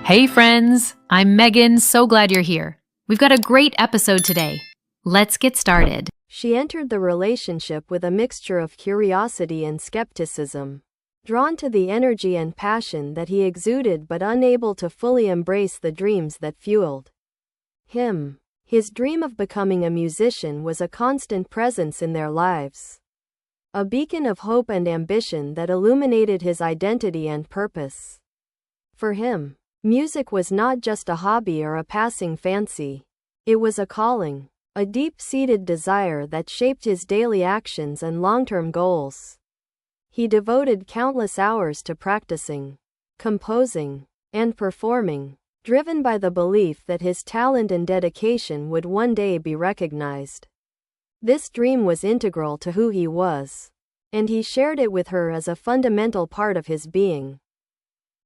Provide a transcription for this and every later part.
Hey friends, I'm Megan, so glad you're here. We've got a great episode today. Let's get started. She entered the relationship with a mixture of curiosity and skepticism, drawn to the energy and passion that he exuded but unable to fully embrace the dreams that fueled him. His dream of becoming a musician was a constant presence in their lives, a beacon of hope and ambition that illuminated his identity and purpose. For him, music was not just a hobby or a passing fancy. It was a calling, a deep-seated desire that shaped his daily actions and long-term goals. He devoted countless hours to practicing, composing, and performing, driven by the belief that his talent and dedication would one day be recognized. This dream was integral to who he was, and he shared it with her as a fundamental part of his being.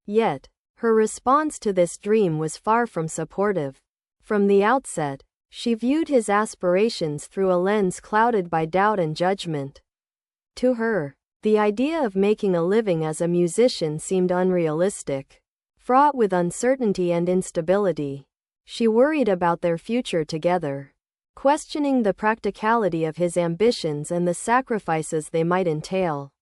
Yet, her response to this dream was far from supportive. From the outset, she viewed his aspirations through a lens clouded by doubt and judgment. To her, the idea of making a living as a musician seemed unrealistic, fraught with uncertainty and instability. She worried about their future together, questioning the practicality of his ambitions and the sacrifices they might entail.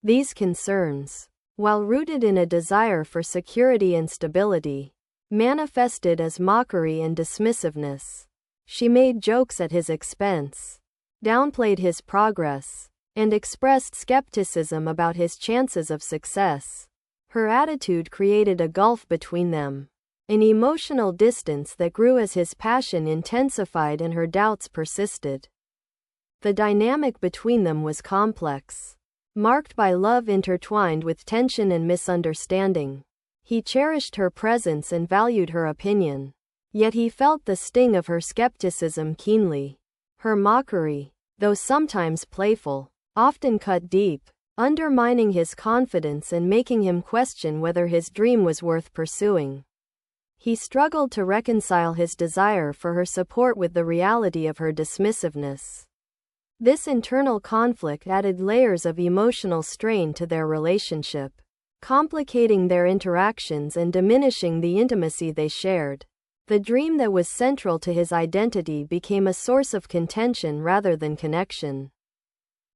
These concerns, while rooted in a desire for security and stability, manifested as mockery and dismissiveness. She made jokes at his expense, downplayed his progress, and expressed skepticism about his chances of success. Her attitude created a gulf between them, an emotional distance that grew as his passion intensified and her doubts persisted. The dynamic between them was complex, marked by love intertwined with tension and misunderstanding. He cherished her presence and valued her opinion, yet he felt the sting of her skepticism keenly. Her mockery, though sometimes playful, often cut deep, undermining his confidence and making him question whether his dream was worth pursuing. He struggled to reconcile his desire for her support with the reality of her dismissiveness. This internal conflict added layers of emotional strain to their relationship, complicating their interactions and diminishing the intimacy they shared. The dream that was central to his identity became a source of contention rather than connection.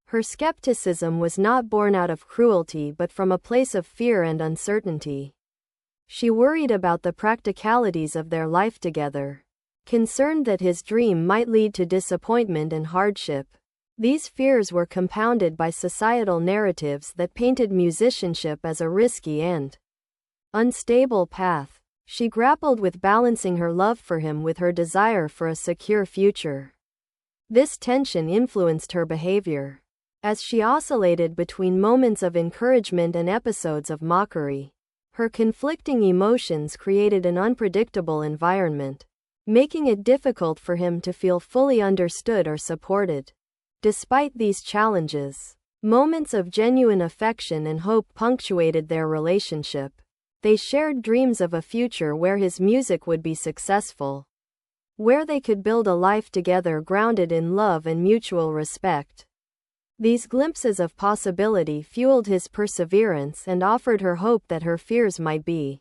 Her skepticism was not born out of cruelty but from a place of fear and uncertainty. She worried about the practicalities of their life together, concerned that his dream might lead to disappointment and hardship. These fears were compounded by societal narratives that painted musicianship as a risky and unstable path. She grappled with balancing her love for him with her desire for a secure future. This tension influenced her behavior, as she oscillated between moments of encouragement and episodes of mockery. Her conflicting emotions created an unpredictable environment, making it difficult for him to feel fully understood or supported. Despite these challenges, moments of genuine affection and hope punctuated their relationship. They shared dreams of a future where his music would be successful, where they could build a life together grounded in love and mutual respect. These glimpses of possibility fueled his perseverance and offered her hope that her fears might be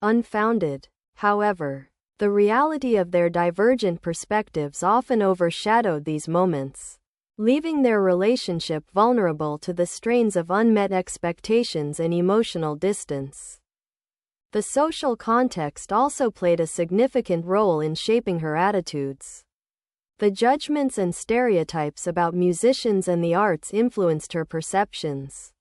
unfounded. However, the reality of their divergent perspectives often overshadowed these moments, leaving their relationship vulnerable to the strains of unmet expectations and emotional distance. The social context also played a significant role in shaping her attitudes. The judgments and stereotypes about musicians and the arts influenced her perceptions,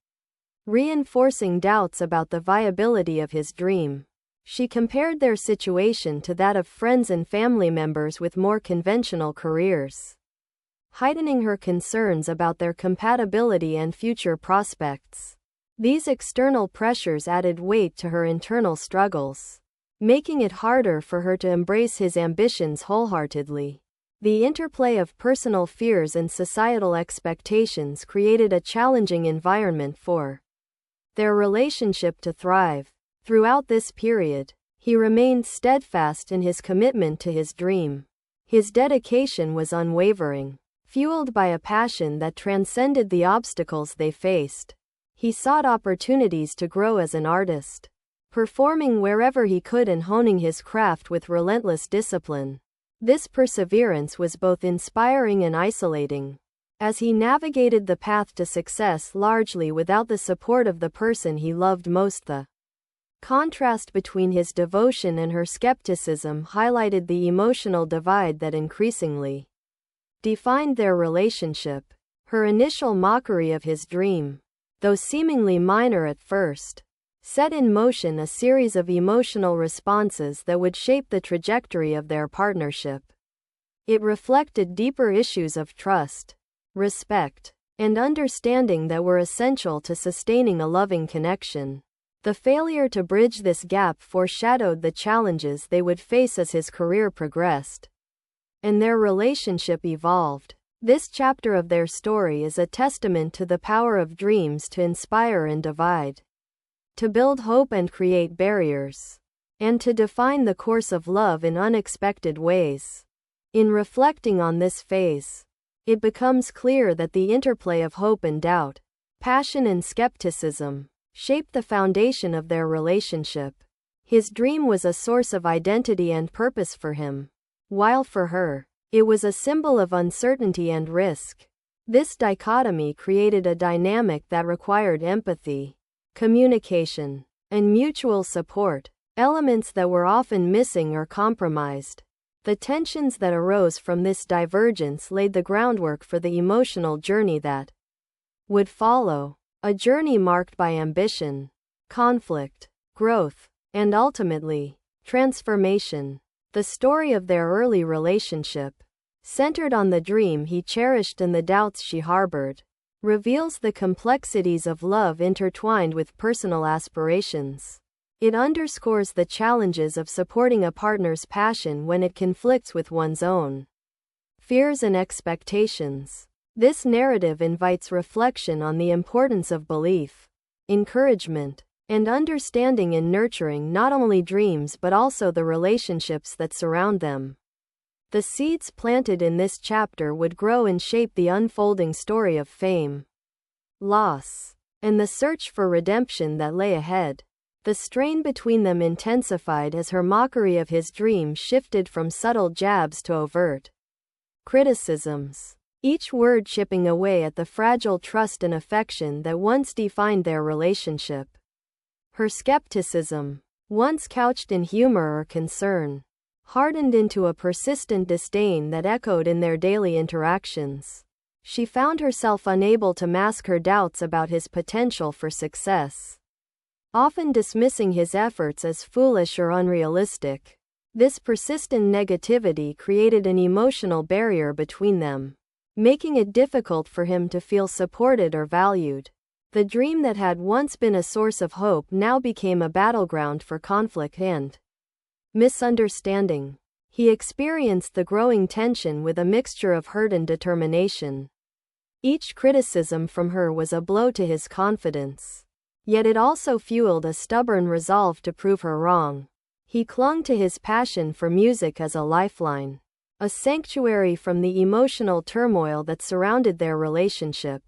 reinforcing doubts about the viability of his dream. She compared their situation to that of friends and family members with more conventional careers, heightening her concerns about their compatibility and future prospects. These external pressures added weight to her internal struggles, making it harder for her to embrace his ambitions wholeheartedly. The interplay of personal fears and societal expectations created a challenging environment for their relationship to thrive. Throughout this period, he remained steadfast in his commitment to his dream. His dedication was unwavering, fueled by a passion that transcended the obstacles they faced. He sought opportunities to grow as an artist, performing wherever he could and honing his craft with relentless discipline. This perseverance was both inspiring and isolating, as he navigated the path to success largely without the support of the person he loved most. The contrast between his devotion and her skepticism highlighted the emotional divide that increasingly defined their relationship. Her initial mockery of his dream, though seemingly minor at first, set in motion a series of emotional responses that would shape the trajectory of their partnership. It reflected deeper issues of trust, respect, and understanding that were essential to sustaining a loving connection. The failure to bridge this gap foreshadowed the challenges they would face as his career progressed and their relationship evolved. This chapter of their story is a testament to the power of dreams to inspire and divide, to build hope and create barriers, and to define the course of love in unexpected ways. In reflecting on this phase, it becomes clear that the interplay of hope and doubt, passion and skepticism, shaped the foundation of their relationship. His dream was a source of identity and purpose for him, while for her, it was a symbol of uncertainty and risk. This dichotomy created a dynamic that required empathy, communication, and mutual support, elements that were often missing or compromised. The tensions that arose from this divergence laid the groundwork for the emotional journey that would follow, a journey marked by ambition, conflict, growth, and ultimately, transformation. The story of their early relationship, centered on the dream he cherished and the doubts she harbored, reveals the complexities of love intertwined with personal aspirations. It underscores the challenges of supporting a partner's passion when it conflicts with one's own fears and expectations. This narrative invites reflection on the importance of belief, encouragement, and understanding in nurturing not only dreams but also the relationships that surround them. The seeds planted in this chapter would grow and shape the unfolding story of fame, loss, and the search for redemption that lay ahead. The strain between them intensified as her mockery of his dream shifted from subtle jabs to overt criticisms, each word chipping away at the fragile trust and affection that once defined their relationship. Her skepticism, once couched in humor or concern, hardened into a persistent disdain that echoed in their daily interactions. She found herself unable to mask her doubts about his potential for success, often dismissing his efforts as foolish or unrealistic. This persistent negativity created an emotional barrier between them, making it difficult for him to feel supported or valued. The dream that had once been a source of hope now became a battleground for conflict and misunderstanding. He experienced the growing tension with a mixture of hurt and determination. Each criticism from her was a blow to his confidence, yet it also fueled a stubborn resolve to prove her wrong. He clung to his passion for music as a lifeline, a sanctuary from the emotional turmoil that surrounded their relationship.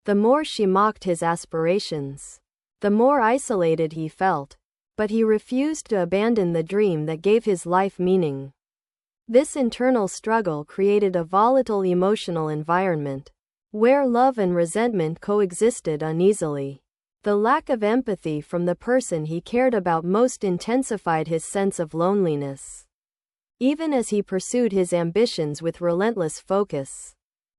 The more she mocked his aspirations, the more isolated he felt, but he refused to abandon the dream that gave his life meaning. This internal struggle created a volatile emotional environment, where love and resentment coexisted uneasily. The lack of empathy from the person he cared about most intensified his sense of loneliness, even as he pursued his ambitions with relentless focus.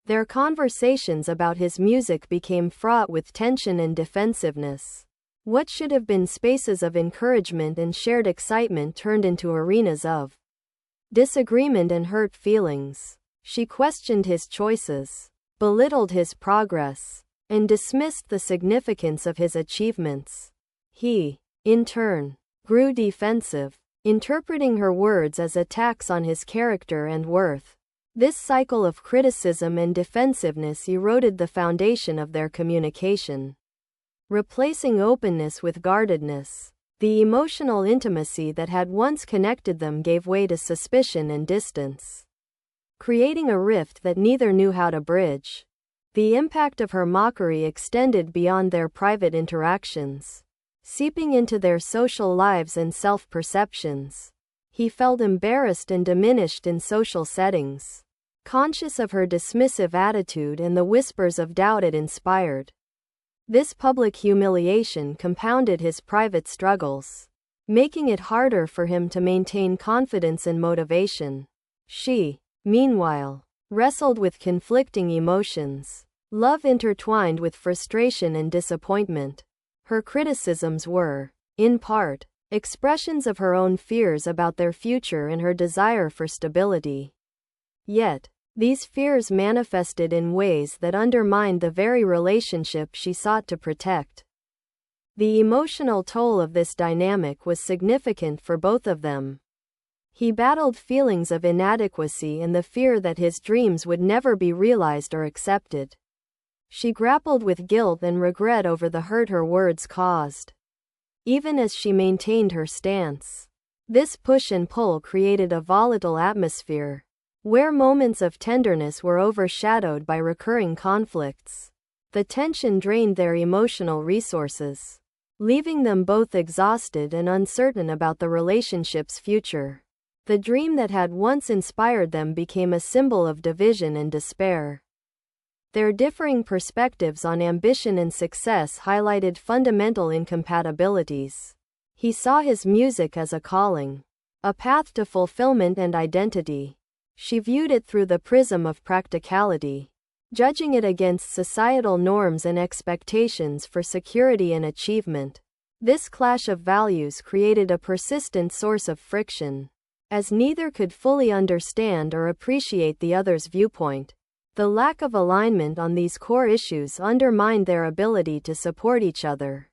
Their conversations about his music became fraught with tension and defensiveness. What should have been spaces of encouragement and shared excitement turned into arenas of disagreement and hurt feelings. She questioned his choices, belittled his progress, and dismissed the significance of his achievements. He, in turn, grew defensive, interpreting her words as attacks on his character and worth. This cycle of criticism and defensiveness eroded the foundation of their communication, replacing openness with guardedness. The emotional intimacy that had once connected them gave way to suspicion and distance, creating a rift that neither knew how to bridge. The impact of her mockery extended beyond their private interactions. seeping into their social lives and self-perceptions. He felt embarrassed and diminished in social settings, conscious of her dismissive attitude and the whispers of doubt it inspired. This public humiliation compounded his private struggles, making it harder for him to maintain confidence and motivation. She, meanwhile, wrestled with conflicting emotions, love intertwined with frustration and disappointment. Her criticisms were, in part, expressions of her own fears about their future and her desire for stability. Yet, these fears manifested in ways that undermined the very relationship she sought to protect. The emotional toll of this dynamic was significant for both of them. He battled feelings of inadequacy and the fear that his dreams would never be realized or accepted. She grappled with guilt and regret over the hurt her words caused. Even as she maintained her stance, this push and pull created a volatile atmosphere, where moments of tenderness were overshadowed by recurring conflicts. The tension drained their emotional resources, leaving them both exhausted and uncertain about the relationship's future. The dream that had once inspired them became a symbol of division and despair. Their differing perspectives on ambition and success highlighted fundamental incompatibilities. He saw his music as a calling, a path to fulfillment and identity. She viewed it through the prism of practicality, judging it against societal norms and expectations for security and achievement. This clash of values created a persistent source of friction, as neither could fully understand or appreciate the other's viewpoint. The lack of alignment on these core issues undermined their ability to support each other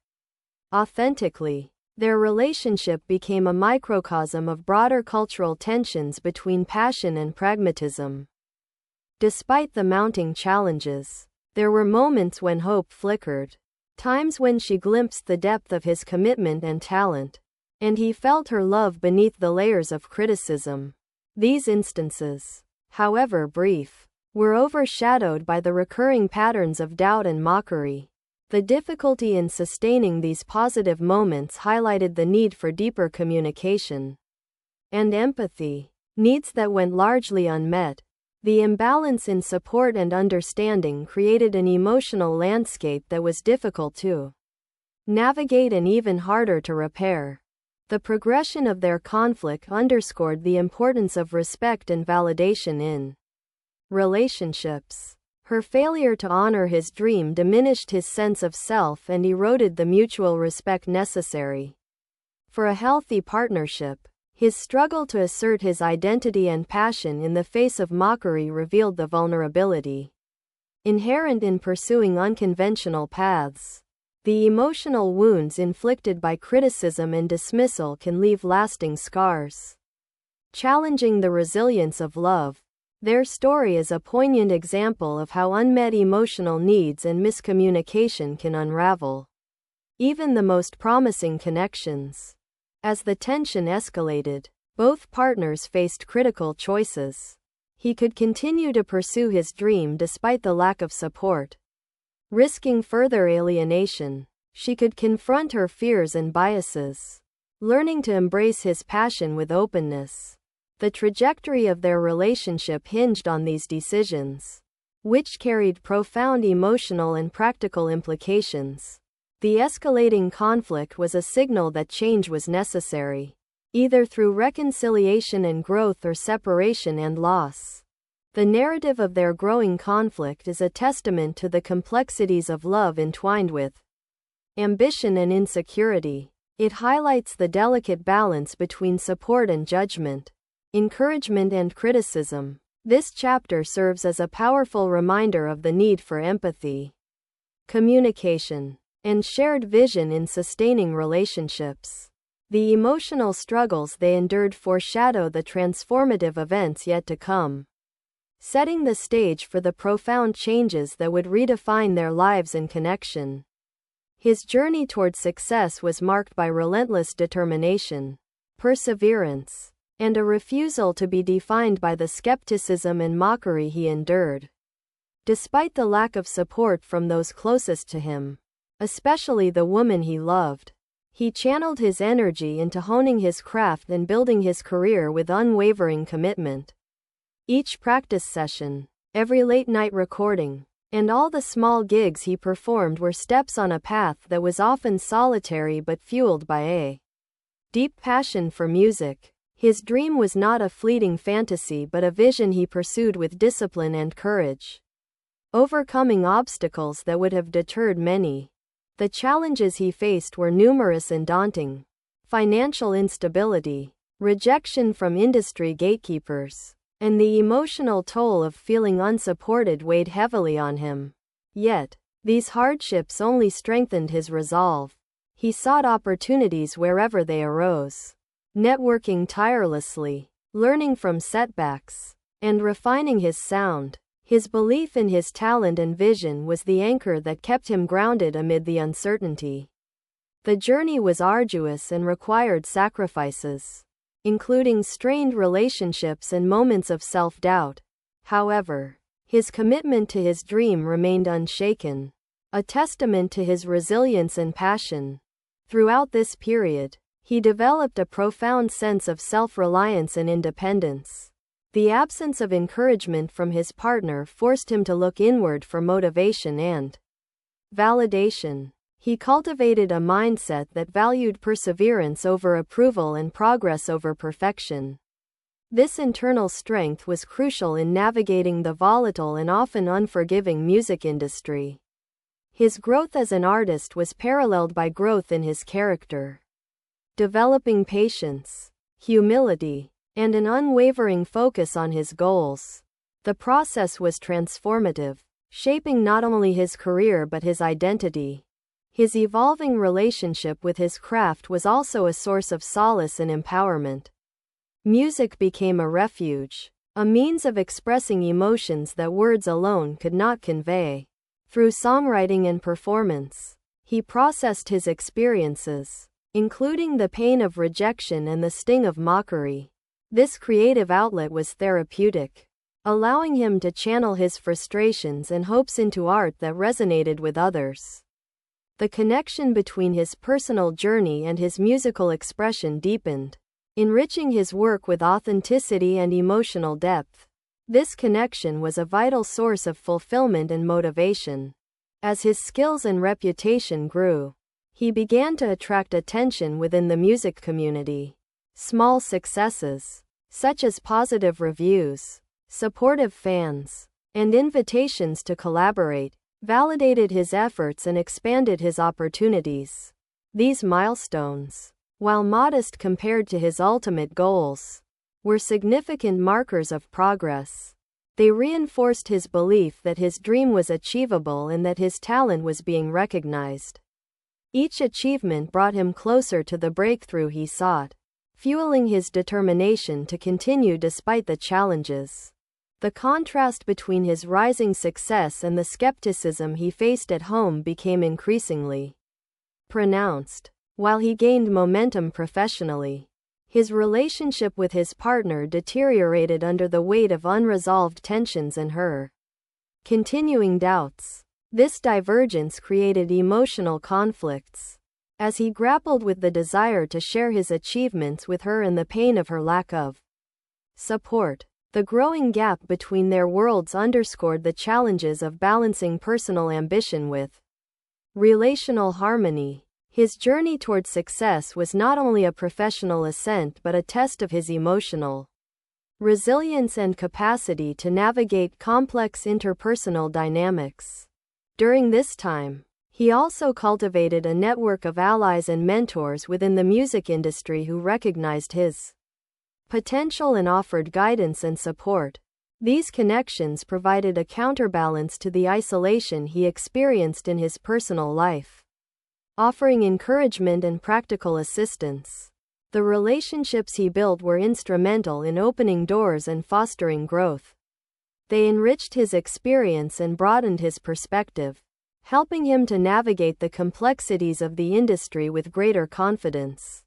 authentically. Their relationship became a microcosm of broader cultural tensions between passion and pragmatism. Despite the mounting challenges, there were moments when hope flickered, times when she glimpsed the depth of his commitment and talent, and he felt her love beneath the layers of criticism. These instances, however brief, were overshadowed by the recurring patterns of doubt and mockery. The difficulty in sustaining these positive moments highlighted the need for deeper communication and empathy, needs that went largely unmet. The imbalance in support and understanding created an emotional landscape that was difficult to navigate and even harder to repair. The progression of their conflict underscored the importance of respect and validation in relationships. Her failure to honor his dream diminished his sense of self and eroded the mutual respect necessary for a healthy partnership. His struggle to assert his identity and passion in the face of mockery revealed the vulnerability inherent in pursuing unconventional paths. The emotional wounds inflicted by criticism and dismissal can leave lasting scars, challenging the resilience of love. Their story is a poignant example of how unmet emotional needs and miscommunication can unravel even the most promising connections. As the tension escalated, both partners faced critical choices. He could continue to pursue his dream despite the lack of support, risking further alienation. She could confront her fears and biases, learning to embrace his passion with openness. The trajectory of their relationship hinged on these decisions, which carried profound emotional and practical implications. The escalating conflict was a signal that change was necessary, either through reconciliation and growth or separation and loss. The narrative of their growing conflict is a testament to the complexities of love entwined with ambition and insecurity. It highlights the delicate balance between support and judgment, encouragement and criticism. This chapter serves as a powerful reminder of the need for empathy, communication, and shared vision in sustaining relationships. The emotional struggles they endured foreshadow the transformative events yet to come, setting the stage for the profound changes that would redefine their lives and connection. His journey toward success was marked by relentless determination, perseverance, and a refusal to be defined by the skepticism and mockery he endured. Despite the lack of support from those closest to him, especially the woman he loved, He channeled his energy into honing his craft and building his career with unwavering commitment. Each practice session, every late-night recording, and all the small gigs he performed were steps on a path that was often solitary but fueled by a deep passion for music. His dream was not a fleeting fantasy but a vision he pursued with discipline and courage, overcoming obstacles that would have deterred many. The challenges he faced were numerous and daunting: financial instability, rejection from industry gatekeepers, and the emotional toll of feeling unsupported weighed heavily on him. Yet, these hardships only strengthened his resolve. He sought opportunities wherever they arose, networking tirelessly, learning from setbacks, and refining his sound. His belief in his talent and vision was the anchor that kept him grounded amid the uncertainty. The journey was arduous and required sacrifices, including strained relationships and moments of self-doubt. However, his commitment to his dream remained unshaken, a testament to his resilience and passion. Throughout this period, he developed a profound sense of self-reliance and independence. The absence of encouragement from his partner forced him to look inward for motivation and validation. He cultivated a mindset that valued perseverance over approval and progress over perfection. This internal strength was crucial in navigating the volatile and often unforgiving music industry. His growth as an artist was paralleled by growth in his character, developing patience, humility, and an unwavering focus on his goals. The process was transformative, shaping not only his career but his identity. His evolving relationship with his craft was also a source of solace and empowerment. Music became a refuge, a means of expressing emotions that words alone could not convey. Through songwriting and performance, he processed his experiences, including the pain of rejection and the sting of mockery. This creative outlet was therapeutic, allowing him to channel his frustrations and hopes into art that resonated with others. The connection between his personal journey and his musical expression deepened, enriching his work with authenticity and emotional depth. This connection was a vital source of fulfillment and motivation. As his skills and reputation grew, he began to attract attention within the music community. Small successes, such as positive reviews, supportive fans, and invitations to collaborate, validated his efforts and expanded his opportunities. These milestones, while modest compared to his ultimate goals, were significant markers of progress. They reinforced his belief that his dream was achievable and that his talent was being recognized. Each achievement brought him closer to the breakthrough he sought, fueling his determination to continue despite the challenges. The contrast between his rising success and the skepticism he faced at home became increasingly pronounced. While he gained momentum professionally, his relationship with his partner deteriorated under the weight of unresolved tensions and her continuing doubts. This divergence created emotional conflicts, as he grappled with the desire to share his achievements with her and the pain of her lack of support. The growing gap between their worlds underscored the challenges of balancing personal ambition with relational harmony. His journey toward success was not only a professional ascent but a test of his emotional resilience and capacity to navigate complex interpersonal dynamics. During this time, he also cultivated a network of allies and mentors within the music industry who recognized his potential and offered guidance and support. These connections provided a counterbalance to the isolation he experienced in his personal life, offering encouragement and practical assistance. The relationships he built were instrumental in opening doors and fostering growth. They enriched his experience and broadened his perspective, helping him to navigate the complexities of the industry with greater confidence.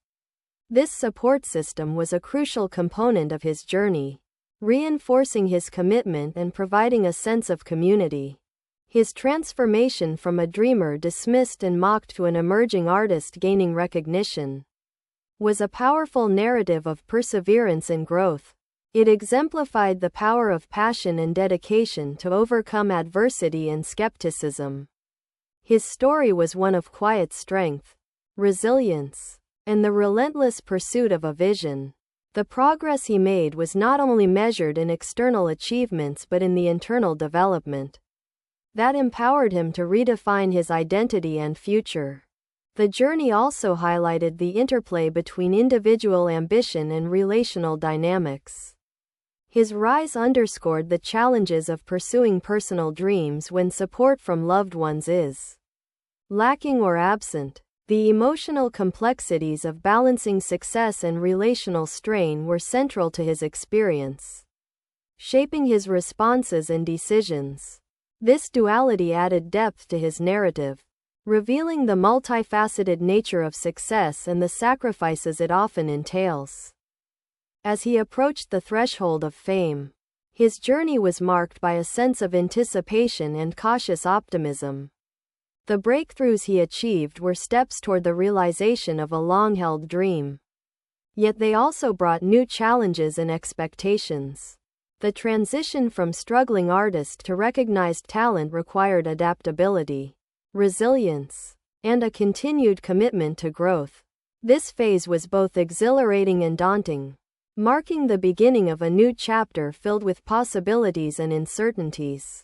This support system was a crucial component of his journey, reinforcing his commitment and providing a sense of community. His transformation from a dreamer dismissed and mocked to an emerging artist gaining recognition was a powerful narrative of perseverance and growth. It exemplified the power of passion and dedication to overcome adversity and skepticism. His story was one of quiet strength, resilience, and the relentless pursuit of a vision. The progress he made was not only measured in external achievements but in the internal development that empowered him to redefine his identity and future. The journey also highlighted the interplay between individual ambition and relational dynamics. His rise underscored the challenges of pursuing personal dreams when support from loved ones is lacking or absent. The emotional complexities of balancing success and relational strain were central to his experience, shaping his responses and decisions. This duality added depth to his narrative, revealing the multifaceted nature of success and the sacrifices it often entails. As he approached the threshold of fame, his journey was marked by a sense of anticipation and cautious optimism. The breakthroughs he achieved were steps toward the realization of a long-held dream. Yet they also brought new challenges and expectations. The transition from struggling artist to recognized talent required adaptability, resilience, and a continued commitment to growth. This phase was both exhilarating and daunting, marking the beginning of a new chapter filled with possibilities and uncertainties.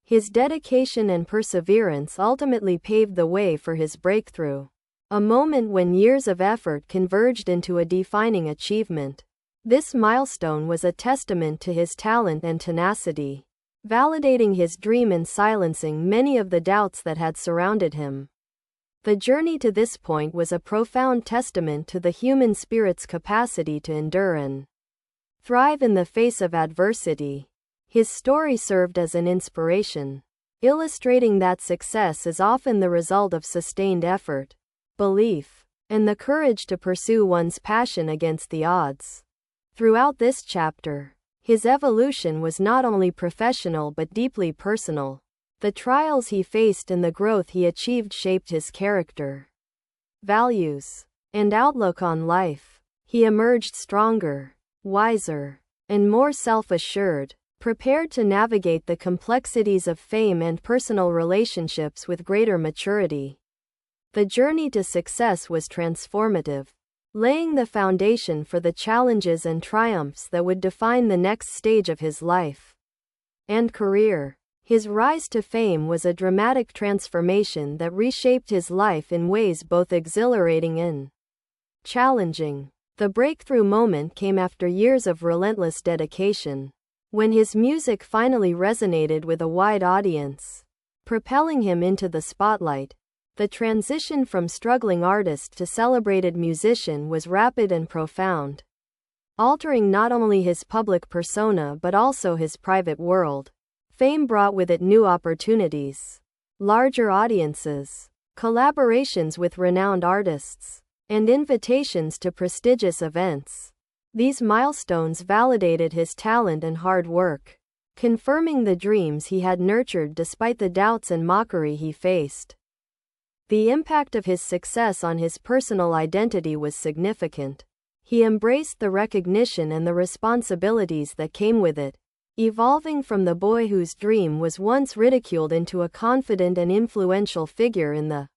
His dedication and perseverance ultimately paved the way for his breakthrough, a moment when years of effort converged into a defining achievement. This milestone was a testament to his talent and tenacity, validating his dream and silencing many of the doubts that had surrounded him. The journey to this point was a profound testament to the human spirit's capacity to endure and thrive in the face of adversity. His story served as an inspiration, illustrating that success is often the result of sustained effort, belief, and the courage to pursue one's passion against the odds. Throughout this chapter, his evolution was not only professional but deeply personal. The trials he faced and the growth he achieved shaped his character, values, and outlook on life. He emerged stronger, wiser, and more self-assured, prepared to navigate the complexities of fame and personal relationships with greater maturity. The journey to success was transformative, laying the foundation for the challenges and triumphs that would define the next stage of his life and career. His rise to fame was a dramatic transformation that reshaped his life in ways both exhilarating and challenging. The breakthrough moment came after years of relentless dedication, when his music finally resonated with a wide audience, propelling him into the spotlight. The transition from struggling artist to celebrated musician was rapid and profound, altering not only his public persona but also his private world. Fame brought with it new opportunities, larger audiences, collaborations with renowned artists, and invitations to prestigious events. These milestones validated his talent and hard work, confirming the dreams he had nurtured despite the doubts and mockery he faced. The impact of his success on his personal identity was significant. He embraced the recognition and the responsibilities that came with it, evolving from the boy whose dream was once ridiculed into a confident and influential figure in the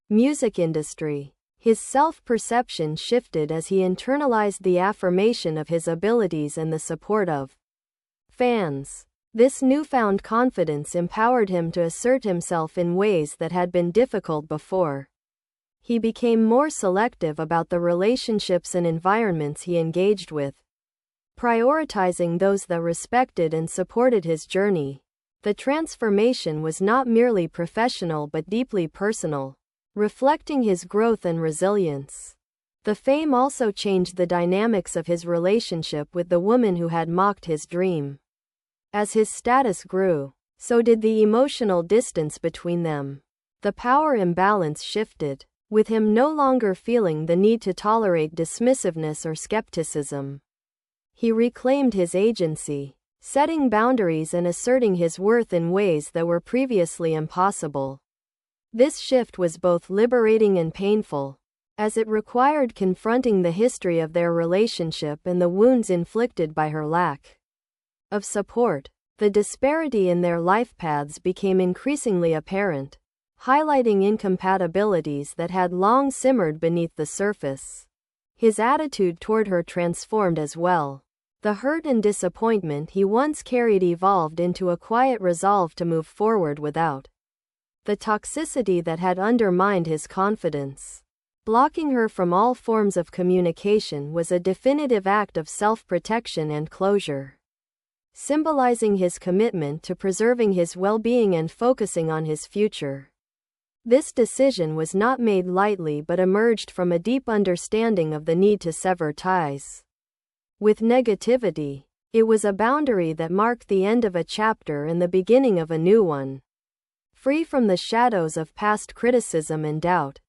music industry. His self-perception shifted as he internalized the affirmation of his abilities and the support of fans. This newfound confidence empowered him to assert himself in ways that had been difficult before. He became more selective about the relationships and environments he engaged with, prioritizing those that respected and supported his journey. The transformation was not merely professional but deeply personal, reflecting his growth and resilience. The fame also changed the dynamics of his relationship with the woman who had mocked his dream. As his status grew, so did the emotional distance between them. The power imbalance shifted, with him no longer feeling the need to tolerate dismissiveness or skepticism. He reclaimed his agency, setting boundaries and asserting his worth in ways that were previously impossible. This shift was both liberating and painful, as it required confronting the history of their relationship and the wounds inflicted by her lack of support. The disparity in their life paths became increasingly apparent, highlighting incompatibilities that had long simmered beneath the surface. His attitude toward her transformed as well. The hurt and disappointment he once carried evolved into a quiet resolve to move forward without the toxicity that had undermined his confidence. Blocking her from all forms of communication was a definitive act of self-protection and closure, symbolizing his commitment to preserving his well-being and focusing on his future. This decision was not made lightly but emerged from a deep understanding of the need to sever ties with negativity. It was a boundary that marked the end of a chapter and the beginning of a new one. Free from the shadows of past criticism and doubt,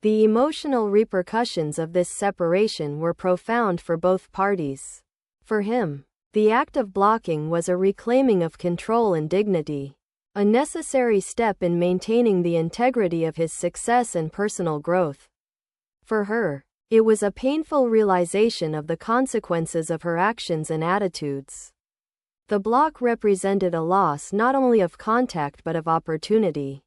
the emotional repercussions of this separation were profound for both parties. For him, the act of blocking was a reclaiming of control and dignity, a necessary step in maintaining the integrity of his success and personal growth. For her, it was a painful realization of the consequences of her actions and attitudes. The block represented a loss not only of contact but of opportunity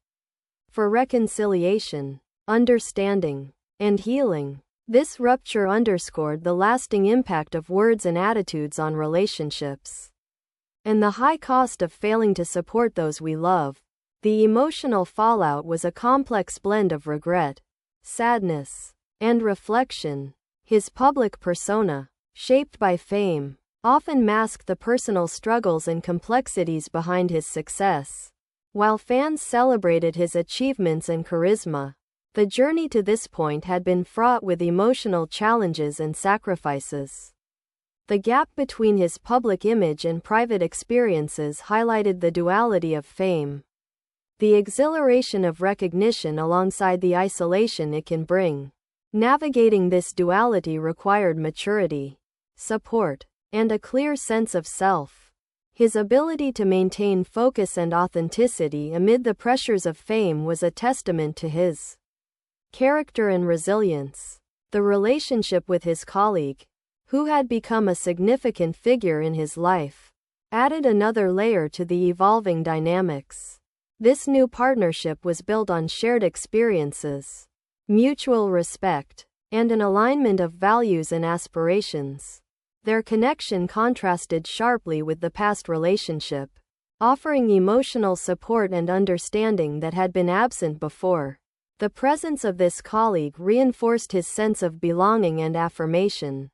for reconciliation, understanding, and healing. This rupture underscored the lasting impact of words and attitudes on relationships, and the high cost of failing to support those we love. The emotional fallout was a complex blend of regret, sadness, and reflection. His public persona, shaped by fame, often masked the personal struggles and complexities behind his success. While fans celebrated his achievements and charisma, the journey to this point had been fraught with emotional challenges and sacrifices. The gap between his public image and private experiences highlighted the duality of fame, the exhilaration of recognition alongside the isolation it can bring. Navigating this duality required maturity, support, and a clear sense of self. His ability to maintain focus and authenticity amid the pressures of fame was a testament to his character and resilience. The relationship with his colleague, who had become a significant figure in his life, added another layer to the evolving dynamics. This new partnership was built on shared experiences, mutual respect, and an alignment of values and aspirations. Their connection contrasted sharply with the past relationship, offering emotional support and understanding that had been absent before. The presence of this colleague reinforced his sense of belonging and affirmation,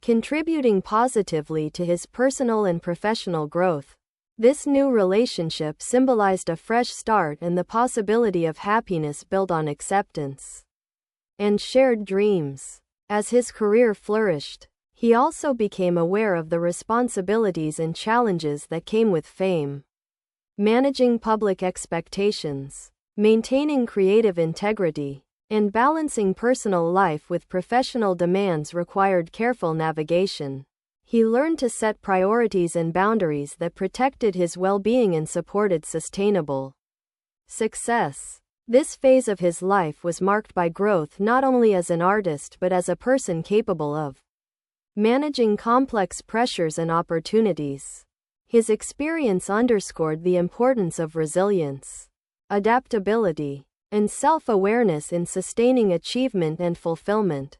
contributing positively to his personal and professional growth. This new relationship symbolized a fresh start and the possibility of happiness built on acceptance and shared dreams. As his career flourished, he also became aware of the responsibilities and challenges that came with fame. Managing public expectations, maintaining creative integrity, and balancing personal life with professional demands required careful navigation. He learned to set priorities and boundaries that protected his well-being and supported sustainable success. This phase of his life was marked by growth not only as an artist but as a person capable of managing complex pressures and opportunities. His experience underscored the importance of resilience, adaptability, and self-awareness in sustaining achievement and fulfillment.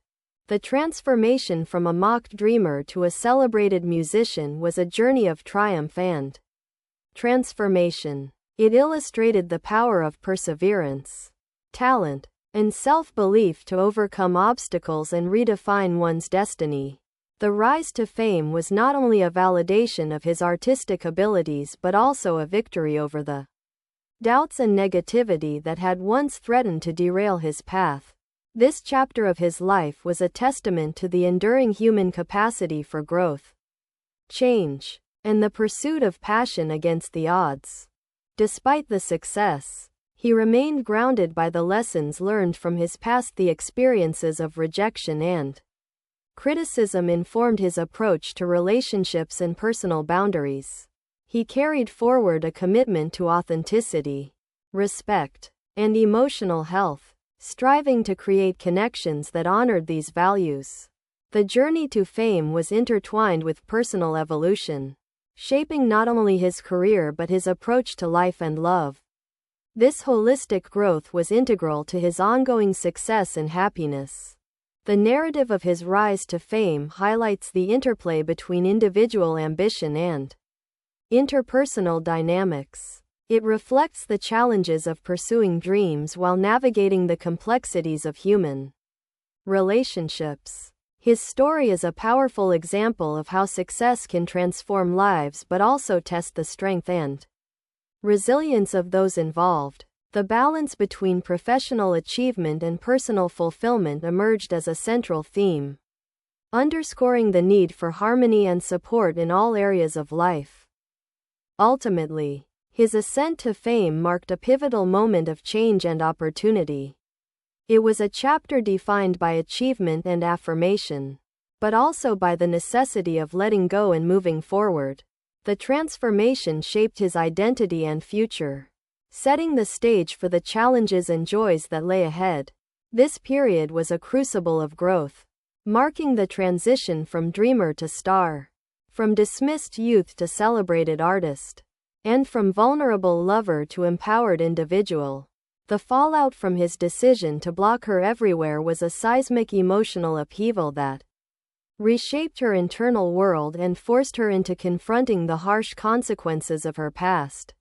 The transformation from a mock dreamer to a celebrated musician was a journey of triumph and transformation. It illustrated the power of perseverance, talent, and self-belief to overcome obstacles and redefine one's destiny. The rise to fame was not only a validation of his artistic abilities but also a victory over the doubts and negativity that had once threatened to derail his path. This chapter of his life was a testament to the enduring human capacity for growth, change, and the pursuit of passion against the odds. Despite the success, he remained grounded by the lessons learned from his past, the experiences of rejection and Criticism informed his approach to relationships and personal boundaries. He carried forward a commitment to authenticity, respect, and emotional health, striving to create connections that honored these values. The journey to fame was intertwined with personal evolution, shaping not only his career but his approach to life and love. This holistic growth was integral to his ongoing success and happiness. The narrative of his rise to fame highlights the interplay between individual ambition and interpersonal dynamics. It reflects the challenges of pursuing dreams while navigating the complexities of human relationships. His story is a powerful example of how success can transform lives but also test the strength and resilience of those involved. The balance between professional achievement and personal fulfillment emerged as a central theme, underscoring the need for harmony and support in all areas of life. Ultimately, his ascent to fame marked a pivotal moment of change and opportunity. It was a chapter defined by achievement and affirmation, but also by the necessity of letting go and moving forward. The transformation shaped his identity and future, setting the stage for the challenges and joys that lay ahead. This period was a crucible of growth, marking the transition from dreamer to star, from dismissed youth to celebrated artist, and from vulnerable lover to empowered individual. The fallout from his decision to block her everywhere was a seismic emotional upheaval that reshaped her internal world and forced her into confronting the harsh consequences of her past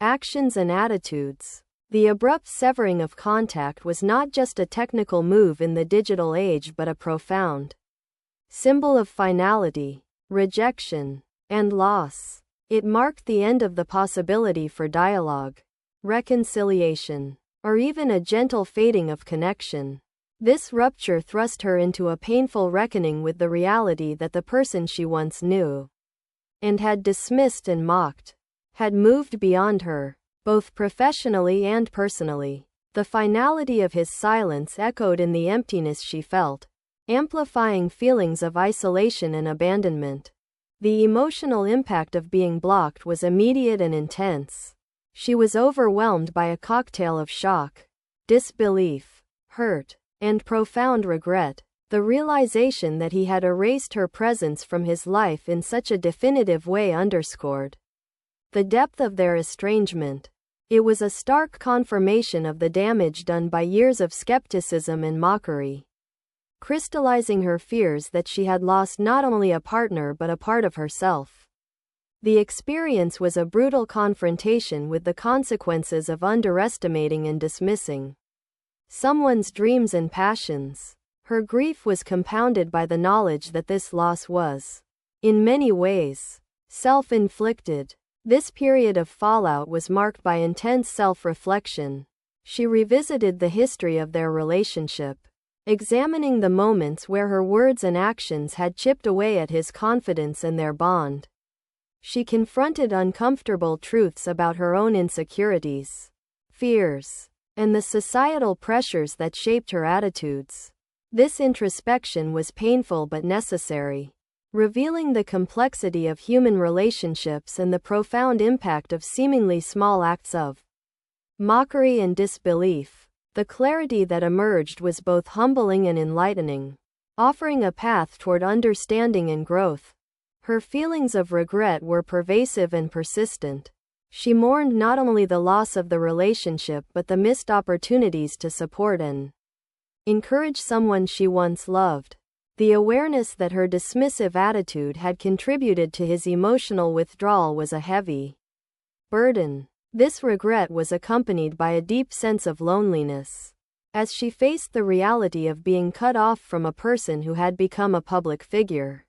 actions and attitudes. The abrupt severing of contact was not just a technical move in the digital age but a profound symbol of finality, rejection, and loss. It marked the end of the possibility for dialogue, reconciliation, or even a gentle fading of connection. This rupture thrust her into a painful reckoning with the reality that the person she once knew and had dismissed and mocked had moved beyond her, both professionally and personally. The finality of his silence echoed in the emptiness she felt, amplifying feelings of isolation and abandonment. The emotional impact of being blocked was immediate and intense. She was overwhelmed by a cocktail of shock, disbelief, hurt, and profound regret. The realization that he had erased her presence from his life in such a definitive way underscored the depth of their estrangement. It was a stark confirmation of the damage done by years of skepticism and mockery, crystallizing her fears that she had lost not only a partner but a part of herself. The experience was a brutal confrontation with the consequences of underestimating and dismissing someone's dreams and passions. Her grief was compounded by the knowledge that this loss was, in many ways, self-inflicted. This period of fallout was marked by intense self-reflection. She revisited the history of their relationship, examining the moments where her words and actions had chipped away at his confidence and their bond. She confronted uncomfortable truths about her own insecurities, fears, and the societal pressures that shaped her attitudes. This introspection was painful but necessary, revealing the complexity of human relationships and the profound impact of seemingly small acts of mockery and disbelief. The clarity that emerged was both humbling and enlightening, offering a path toward understanding and growth. Her feelings of regret were pervasive and persistent. She mourned not only the loss of the relationship but the missed opportunities to support and encourage someone she once loved. The awareness that her dismissive attitude had contributed to his emotional withdrawal was a heavy burden. This regret was accompanied by a deep sense of loneliness, as she faced the reality of being cut off from a person who had become a public figure,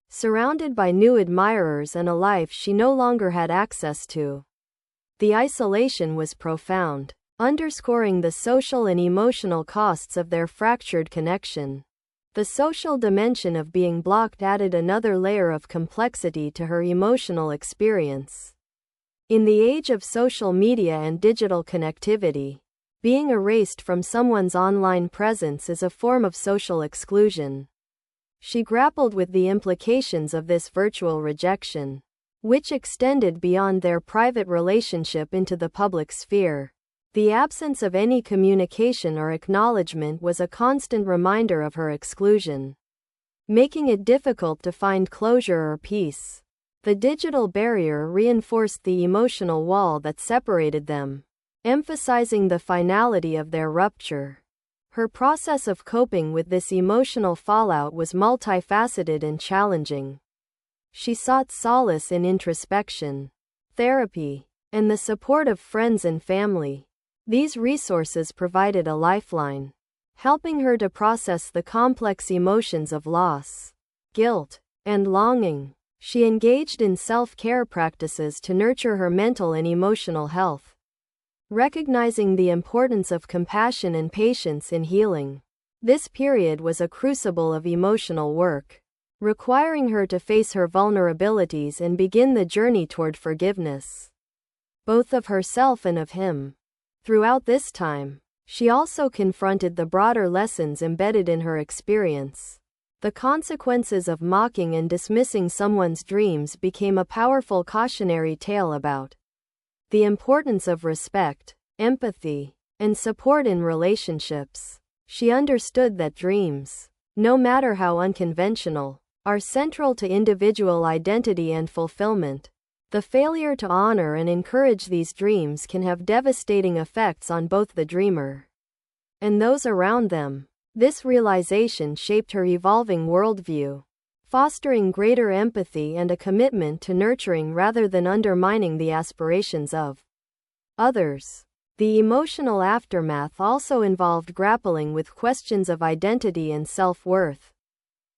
surrounded by new admirers and a life she no longer had access to. The isolation was profound, underscoring the social and emotional costs of their fractured connection. The social dimension of being blocked added another layer of complexity to her emotional experience. In the age of social media and digital connectivity, being erased from someone's online presence is a form of social exclusion. She grappled with the implications of this virtual rejection, which extended beyond their private relationship into the public sphere. The absence of any communication or acknowledgement was a constant reminder of her exclusion, making it difficult to find closure or peace. The digital barrier reinforced the emotional wall that separated them, emphasizing the finality of their rupture. Her process of coping with this emotional fallout was multifaceted and challenging. She sought solace in introspection, therapy, and the support of friends and family. These resources provided a lifeline, helping her to process the complex emotions of loss, guilt, and longing. She engaged in self-care practices to nurture her mental and emotional health, recognizing the importance of compassion and patience in healing. This period was a crucible of emotional work, requiring her to face her vulnerabilities and begin the journey toward forgiveness, both of herself and of him. Throughout this time, she also confronted the broader lessons embedded in her experience. The consequences of mocking and dismissing someone's dreams became a powerful cautionary tale about the importance of respect, empathy, and support in relationships. She understood that dreams, no matter how unconventional, are central to individual identity and fulfillment. The failure to honor and encourage these dreams can have devastating effects on both the dreamer and those around them. This realization shaped her evolving worldview, fostering greater empathy and a commitment to nurturing rather than undermining the aspirations of others. The emotional aftermath also involved grappling with questions of identity and self-worth.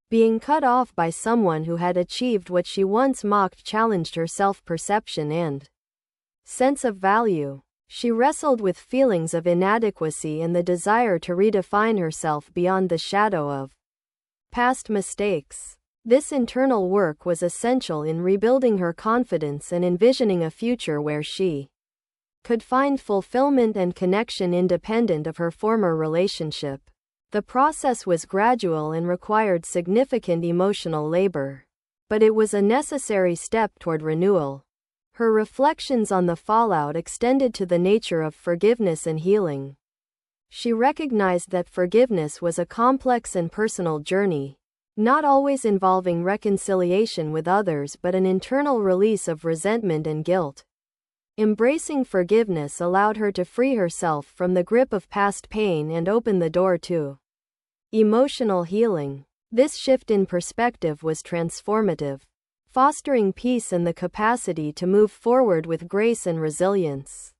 Being cut off by someone who had achieved what she once mocked challenged her self-perception and sense of value. She wrestled with feelings of inadequacy and the desire to redefine herself beyond the shadow of past mistakes. This internal work was essential in rebuilding her confidence and envisioning a future where she could find fulfillment and connection independent of her former relationship. The process was gradual and required significant emotional labor, but it was a necessary step toward renewal. Her reflections on the fallout extended to the nature of forgiveness and healing. She recognized that forgiveness was a complex and personal journey, not always involving reconciliation with others but an internal release of resentment and guilt. Embracing forgiveness allowed her to free herself from the grip of past pain and open the door to emotional healing. This shift in perspective was transformative, fostering peace and the capacity to move forward with grace and resilience.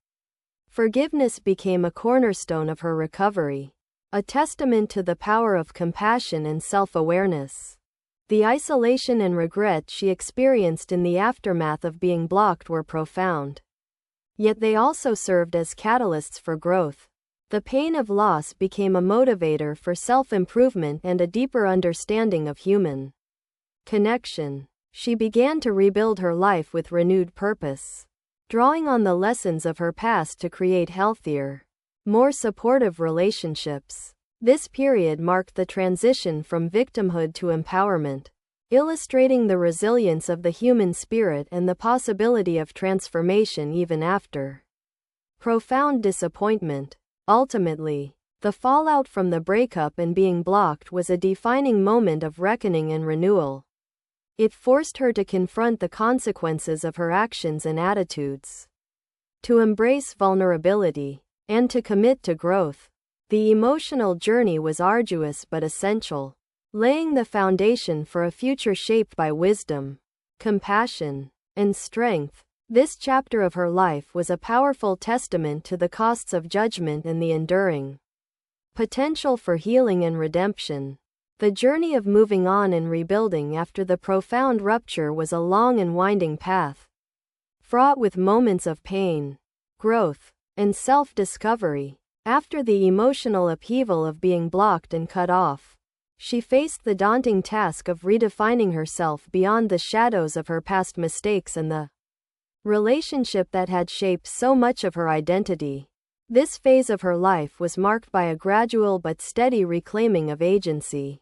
Forgiveness became a cornerstone of her recovery, a testament to the power of compassion and self-awareness. The isolation and regret she experienced in the aftermath of being blocked were profound, yet they also served as catalysts for growth. The pain of loss became a motivator for self-improvement and a deeper understanding of human connection. She began to rebuild her life with renewed purpose, drawing on the lessons of her past to create healthier, more supportive relationships. This period marked the transition from victimhood to empowerment, illustrating the resilience of the human spirit and the possibility of transformation even after profound disappointment. Ultimately, the fallout from the breakup and being blocked was a defining moment of reckoning and renewal. It forced her to confront the consequences of her actions and attitudes, to embrace vulnerability, and to commit to growth. The emotional journey was arduous but essential, laying the foundation for a future shaped by wisdom, compassion, and strength. This chapter of her life was a powerful testament to the costs of judgment and the enduring potential for healing and redemption. The journey of moving on and rebuilding after the profound rupture was a long and winding path, fraught with moments of pain, growth, and self-discovery. After the emotional upheaval of being blocked and cut off, she faced the daunting task of redefining herself beyond the shadows of her past mistakes and the relationship that had shaped so much of her identity. This phase of her life was marked by a gradual but steady reclaiming of agency.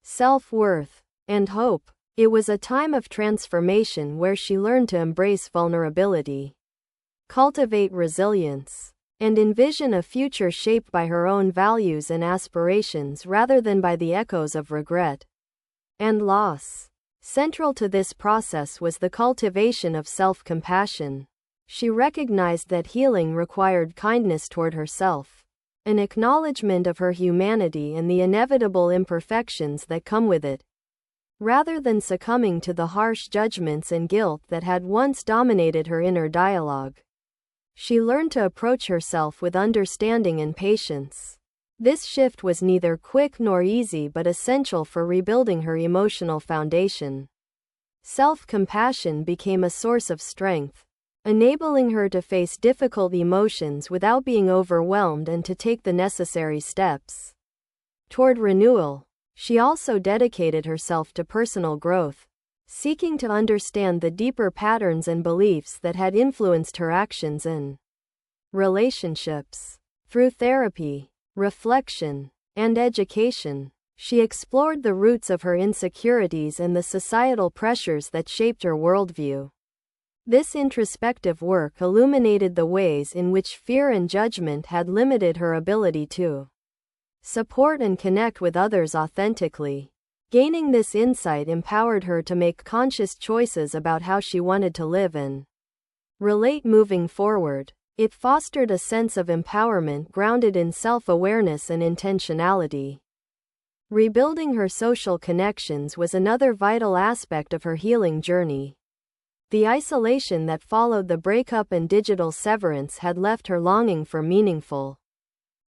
self-worth, and hope. It was a time of transformation where she learned to embrace vulnerability, cultivate resilience, and envision a future shaped by her own values and aspirations rather than by the echoes of regret and loss. Central to this process was the cultivation of self-compassion. She recognized that healing required kindness toward herself, an acknowledgement of her humanity and the inevitable imperfections that come with it. Rather than succumbing to the harsh judgments and guilt that had once dominated her inner dialogue, she learned to approach herself with understanding and patience. This shift was neither quick nor easy but essential for rebuilding her emotional foundation. Self-compassion became a source of strength, enabling her to face difficult emotions without being overwhelmed and to take the necessary steps toward renewal. She also dedicated herself to personal growth, seeking to understand the deeper patterns and beliefs that had influenced her actions and relationships. Through therapy, reflection, and education, she explored the roots of her insecurities and the societal pressures that shaped her worldview. This introspective work illuminated the ways in which fear and judgment had limited her ability to support and connect with others authentically. Gaining this insight empowered her to make conscious choices about how she wanted to live and relate moving forward. It fostered a sense of empowerment grounded in self-awareness and intentionality. Rebuilding her social connections was another vital aspect of her healing journey. The isolation that followed the breakup and digital severance had left her longing for meaningful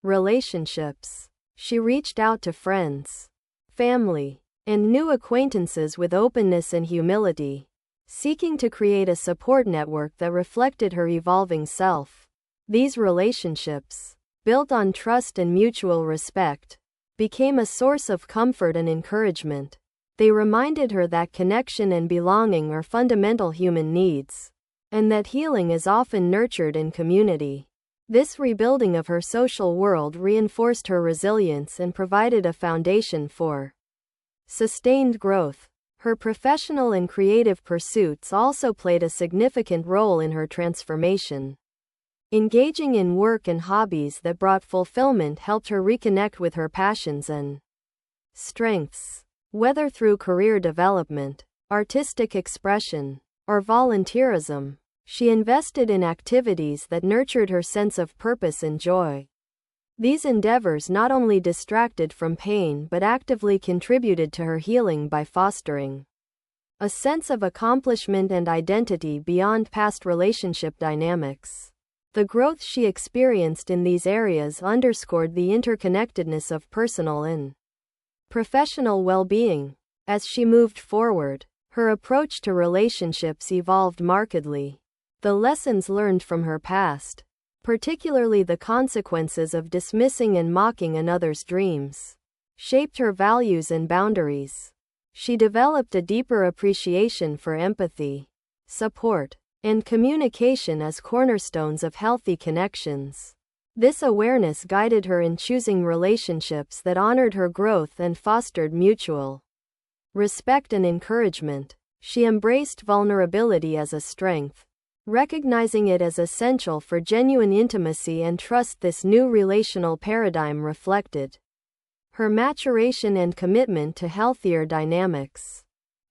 relationships. She reached out to friends, family, and new acquaintances with openness and humility, seeking to create a support network that reflected her evolving self. These relationships, built on trust and mutual respect, became a source of comfort and encouragement. They reminded her that connection and belonging are fundamental human needs, and that healing is often nurtured in community. This rebuilding of her social world reinforced her resilience and provided a foundation for sustained growth. Her professional and creative pursuits also played a significant role in her transformation. Engaging in work and hobbies that brought fulfillment helped her reconnect with her passions and strengths. Whether through career development, artistic expression, or volunteerism, she invested in activities that nurtured her sense of purpose and joy. These endeavors not only distracted from pain but actively contributed to her healing by fostering a sense of accomplishment and identity beyond past relationship dynamics. The growth she experienced in these areas underscored the interconnectedness of personal and professional well-being. As she moved forward, her approach to relationships evolved markedly. The lessons learned from her past, particularly the consequences of dismissing and mocking another's dreams, shaped her values and boundaries. She developed a deeper appreciation for empathy, support, and communication as cornerstones of healthy connections. This awareness guided her in choosing relationships that honored her growth and fostered mutual respect and encouragement. She embraced vulnerability as a strength, recognizing it as essential for genuine intimacy and trust. This new relational paradigm reflected her maturation and commitment to healthier dynamics.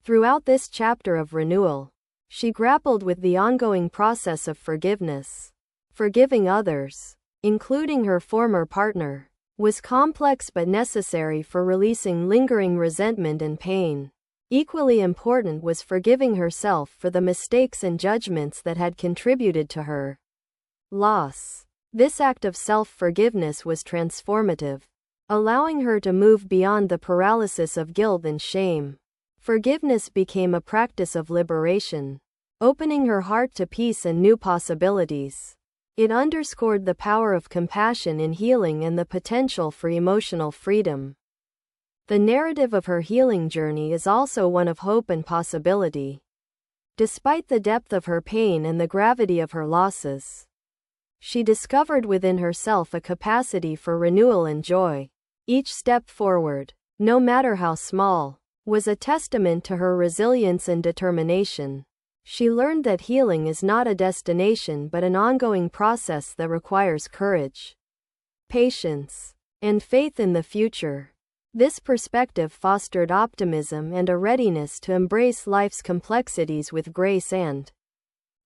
Throughout this chapter of renewal, she grappled with the ongoing process of forgiveness. Forgiving others, including her former partner, was complex but necessary for releasing lingering resentment and pain. Equally important was forgiving herself for the mistakes and judgments that had contributed to her loss. This act of self-forgiveness was transformative, allowing her to move beyond the paralysis of guilt and shame. Forgiveness became a practice of liberation, opening her heart to peace and new possibilities. It underscored the power of compassion in healing and the potential for emotional freedom. The narrative of her healing journey is also one of hope and possibility. Despite the depth of her pain and the gravity of her losses, she discovered within herself a capacity for renewal and joy. Each step forward, no matter how small, was a testament to her resilience and determination. She learned that healing is not a destination but an ongoing process that requires courage, patience, and faith in the future. This perspective fostered optimism and a readiness to embrace life's complexities with grace and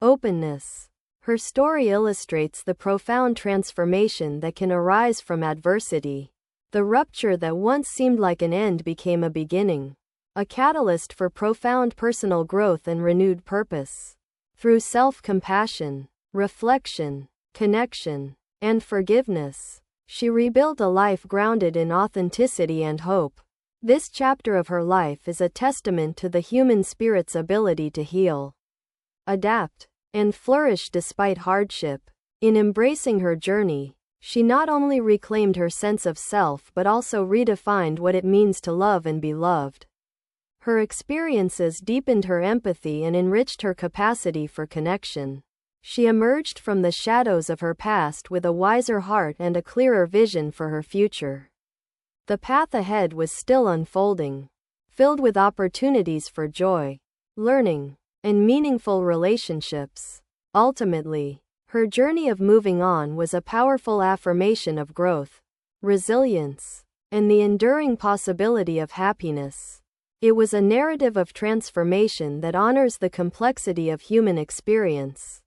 openness. Her story illustrates the profound transformation that can arise from adversity. The rupture that once seemed like an end became a beginning, a catalyst for profound personal growth and renewed purpose. Through self-compassion, reflection, connection, and forgiveness, she rebuilt a life grounded in authenticity and hope. This chapter of her life is a testament to the human spirit's ability to heal, adapt, and flourish despite hardship. In embracing her journey, she not only reclaimed her sense of self but also redefined what it means to love and be loved. Her experiences deepened her empathy and enriched her capacity for connection. She emerged from the shadows of her past with a wiser heart and a clearer vision for her future. The path ahead was still unfolding, filled with opportunities for joy, learning, and meaningful relationships. Ultimately, her journey of moving on was a powerful affirmation of growth, resilience, and the enduring possibility of happiness. It was a narrative of transformation that honors the complexity of human experience,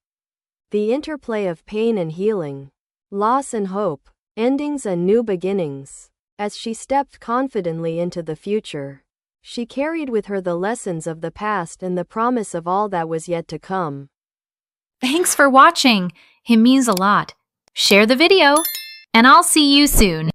the interplay of pain and healing, loss and hope, endings and new beginnings. As she stepped confidently into the future, she carried with her the lessons of the past and the promise of all that was yet to come. Thanks for watching. It means a lot. Share the video, and I'll see you soon.